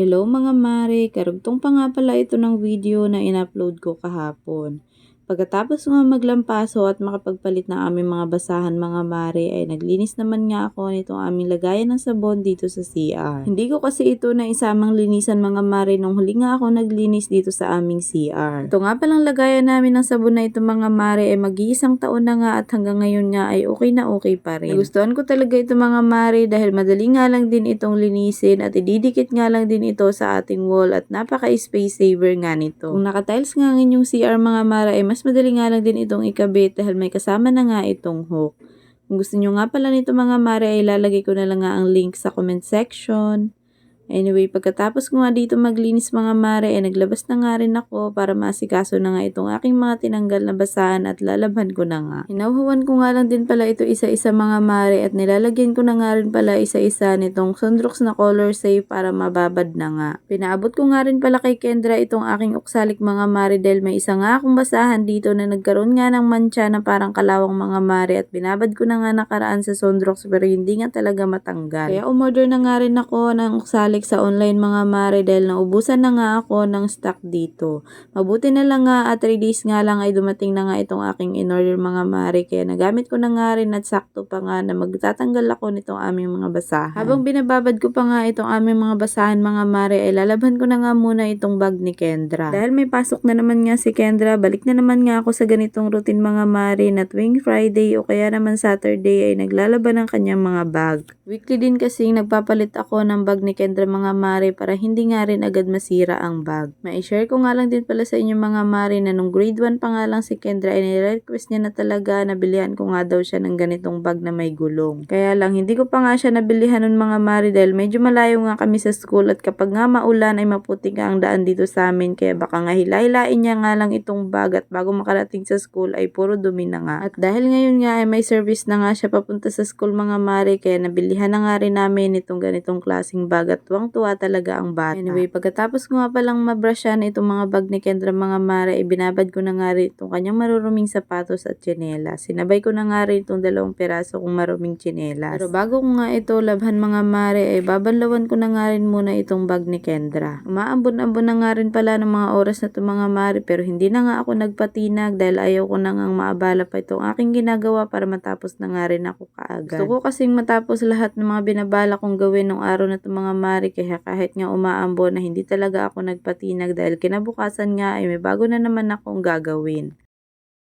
Hello mga mare, karugtong pa nga pala ito ng video na in-upload ko kahapon. Pagkatapos nga maglampaso at makapagpalit ng aming mga basahan mga mare ay naglinis naman nga ako nitong aming lagayan ng sabon dito sa CR. Hindi ko kasi ito na isamang linisan mga mare nung huli nga ako naglinis dito sa aming CR. Ito nga palang lagayan namin ng sabon na ito mga mare ay mag-iisang taon na nga at hanggang ngayon nga ay okay na okay pa rin. Nagustuhan ko talaga ito mga mare dahil madali nga lang din itong linisin at ididikit nga lang din ito sa ating wall at napaka-space saver nga nito. Kung naka-tiles nga ang inyong CR mga mare ay mas madali nga lang din itong ikabit dahil may kasama na nga itong hook. Kung gusto nyo nga pala nito mga mare ay ilalagay ko na lang nga ang link sa comment section. Anyway, pagkatapos ko nga dito maglinis mga mare ay naglabas na nga rin ako para maasikaso na nga itong aking mga tinanggal na basahan at lalabhan ko na nga. Hinauhawan ko nga lang din pala ito isa-isa mga mare at nilalagyan ko na nga rin pala isa-isa nitong Sunrox na color safe para mababad na nga. Pinaabot ko nga rin pala kay Kendra itong aking oksalik mga mare dahil may isa nga akong basahan dito na nagkaroon nga ng mancha na parang kalawang mga mare at binabad ko na nga nakaraan sa Sunrox pero hindi nga talaga matanggal. Kaya umorder na nga rin ako ng oksalik sa online mga mare dahil naubusan na nga ako ng stock dito. Mabuti na lang nga at 3 days nga lang ay dumating na nga itong aking in-order mga mare kaya nagamit ko na nga rin at sakto pa nga na magtatanggal ako nitong aming mga basahan. Habang binababad ko pa nga itong aming mga basahan mga mare ay lalabhan ko na nga muna itong bag ni Kendra. Dahil may pasok na naman nga si Kendra, balik na naman nga ako sa ganitong routine mga mare na tuwing Friday o kaya naman Saturday ay naglalaban ng kanyang mga bag. Weekly din kasi nagpapalit ako ng bag ni Kendra mga mare para hindi nga rin agad masira ang bag. Mai-share ko nga lang din pala sa inyo mga mare na nung grade 1 pa nga lang si Kendra ay nire-request niya na talaga na bilihan ko nga daw siya ng ganitong bag na may gulong. Kaya lang hindi ko pa nga siya nabilihan nun mga mare dahil medyo malayo nga kami sa school at kapag nga maulan ay maputik nga ang daan dito sa amin kaya baka nga hilahilain niya nga lang itong bag at bago makarating sa school ay puro dumi na nga. At dahil ngayon nga ay may service na nga siya papunta sa school mga mare kaya nabilihan na nga rin namin itong ganitong klaseng bag at tuwang-tuwa talaga ang bata. Anyway, pagkatapos ko nga palang mabrushan itong mga bag ni Kendra mga mare, ibinabad ko na nga rin itong kanyang maruruming sapatos at tsinelas. Sinabay ko na nga rin itong 2 piraso kong maruming tsinelas. Pero bago ko nga ito labhan mga mare, ay babanlawan ko na nga rin muna itong bag ni Kendra. Umaambon-ambon na nga rin pala ng mga oras na ito mga mare, pero hindi na nga ako nagpatinag dahil ayaw ko na nga maabala pa itong aking ginagawa para matapos na nga rin ako kaagad. Gusto ko kasing matapos lahat ng mga binabala kong gawin nung araw na ito mga mare, kaya kahit nga umaambon na hindi talaga ako nagpatinag dahil kinabukasan nga ay may bago na naman akong gagawin.